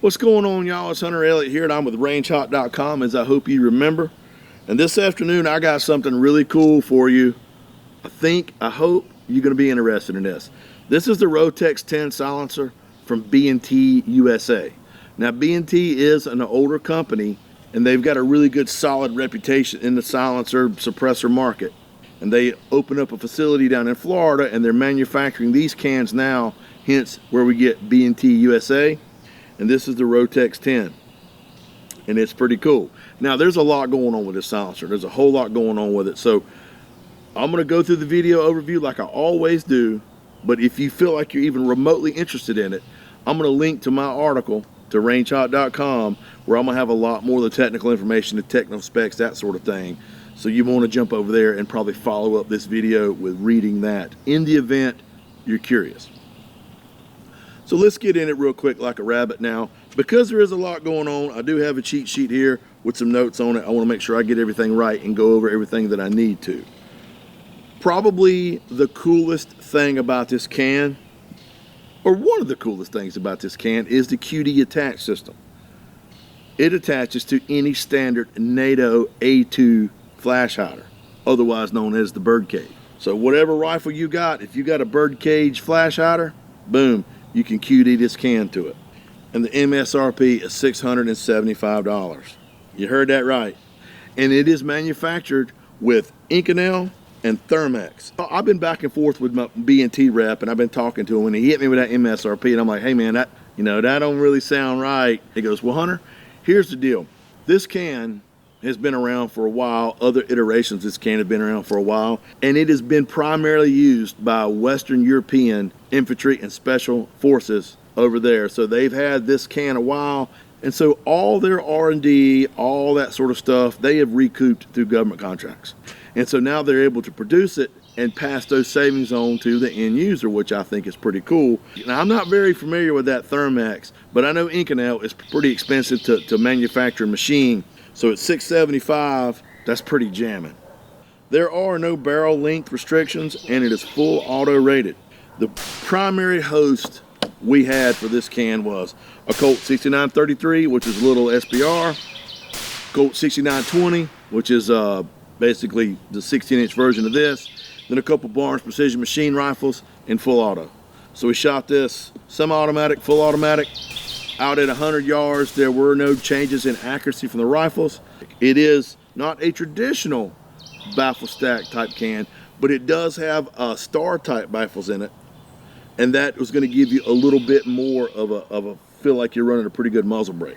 What's going on, y'all? It's Hunter Elliott here, and I'm with rangehot.com, as I hope you remember. And this afternoon, I got something really cool for you. I hope you're going to be interested in this. This is the Rotex 10 silencer from B&T USA. Now, B&T is an older company, and they've got a really good solid reputation in the silencer suppressor market. And they opened up a facility down in Florida, and they're manufacturing these cans now, hence where we get B&T USA. And this is the Rotex 10, and it's pretty cool. Now, there's a lot going on with this silencer. There's a whole lot going on with it. So I'm going to go through the video overview like I always do, but if you feel like you're even remotely interested in it, I'm going to link to my article to rangehot.com, where I'm going to have a lot more of the technical information, the technical specs, that sort of thing. So you want to jump over there and probably follow up this video with reading that in the event you're curious. So let's get in it real quick like a rabbit now. Because there is a lot going on, I do have a cheat sheet here with some notes on it. I want to make sure I get everything right and go over everything that I need to. Probably the coolest thing about this can, or one of the coolest things about this can, is the QD attach system. It attaches to any standard NATO A2 flash hider, otherwise known as the birdcage. So whatever rifle you got, if you got a birdcage flash hider, boom, you can QD this can to it. And the MSRP is $675. You heard that right. And it is manufactured with Inconel and Thermex. I've been back and forth with my B&T rep, and I've been talking to him, and he hit me with that MSRP, and I'm like, hey man, that don't really sound right. He goes, well, Hunter, here's the deal. This can has been around for a while. Other iterations of this can have been around for a while, and it has been primarily used by Western European infantry and special forces over there. So they've had this can a while, and so all their R&D, all that sort of stuff, they have recouped through government contracts. And so now they're able to produce it and pass those savings on to the end user, which I think is pretty cool. Now, I'm not very familiar with that Thermex, but I know Inconel is pretty expensive to manufacture and machine. So at $675, that's pretty jamming. There are no barrel length restrictions, and it is full auto rated. The primary host we had for this can was a Colt 6933, which is a little SBR, Colt 6920, which is basically the 16-inch version of this, then a couple Barnes precision machine rifles in full auto. So we shot this semi-automatic, full automatic. Out at 100 yards, there were no changes in accuracy from the rifles. It is not a traditional baffle stack type can, but it does have star type baffles in it, and that was going to give you a little bit more of a feel like you're running a pretty good muzzle brake.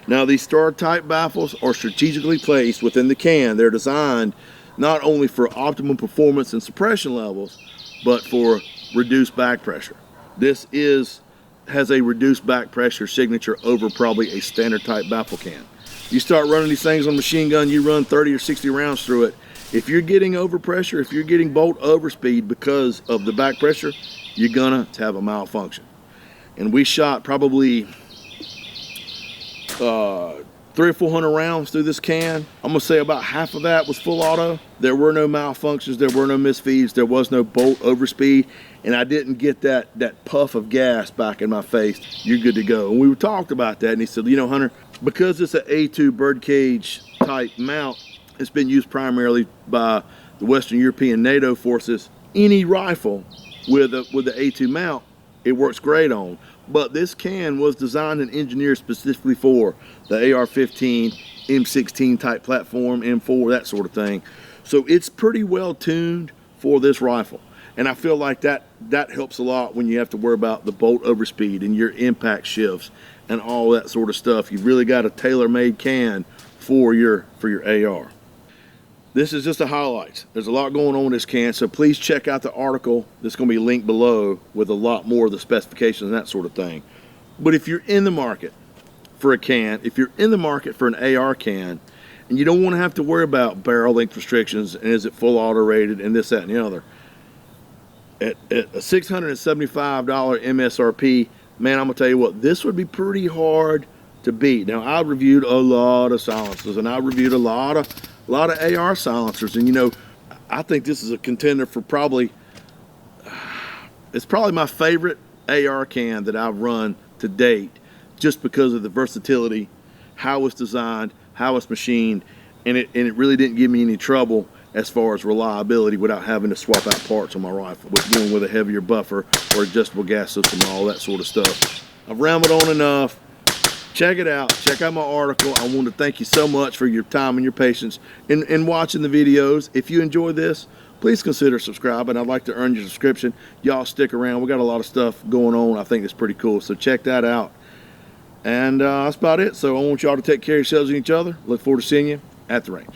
Now, these star type baffles are strategically placed within the can. They're designed not only for optimum performance and suppression levels, but for reduced back pressure. This has a reduced back pressure signature over probably a standard type baffle can. You start running these things on a machine gun, you run 30 or 60 rounds through it. If you're getting overpressure, if you're getting bolt overspeed because of the back pressure, you're gonna have a malfunction. And we shot probably 300 or 400 rounds through this can. I'm gonna say about half of that was full auto. There were no malfunctions, there were no misfeeds, there was no bolt overspeed, and I didn't get that puff of gas back in my face. You're good to go. And we talked about that, and he said, you know, Hunter, because it's an A2 birdcage type mount, it's been used primarily by the Western European NATO forces. Any rifle with the A2 mount, it works great on. But this can was designed and engineered specifically for the AR-15, M16 type platform, M4, that sort of thing. So it's pretty well tuned for this rifle. And I feel like that helps a lot when you have to worry about the bolt overspeed and your impact shifts and all that sort of stuff. You've really got a tailor-made can for your AR. This is just the highlights. There's a lot going on in this can, so please check out the article that's going to be linked below with a lot more of the specifications and that sort of thing. But if you're in the market for a can, if you're in the market for an AR can, and you don't want to have to worry about barrel length restrictions and is it full auto rated and this, that, and the other, at a $675 MSRP, man, I'm gonna tell you what, this would be pretty hard to beat. Now, I reviewed a lot of silencers, and I reviewed a lot of AR silencers, and you know, I think this is a contender for probably, it's probably my favorite AR can that I've run to date, just because of the versatility, how it's designed, how it's machined, and it really didn't give me any trouble as far as reliability without having to swap out parts on my rifle, with going with a heavier buffer or adjustable gas system and all that sort of stuff. I've rambled on enough. Check it out. Check out my article. I want to thank you so much for your time and your patience in watching the videos. If you enjoy this, please consider subscribing. I'd like to earn your subscription. Y'all stick around. We got a lot of stuff going on. I think it's pretty cool. So check that out. And that's about it. So I want y'all to take care of yourselves and each other. Look forward to seeing you at the range.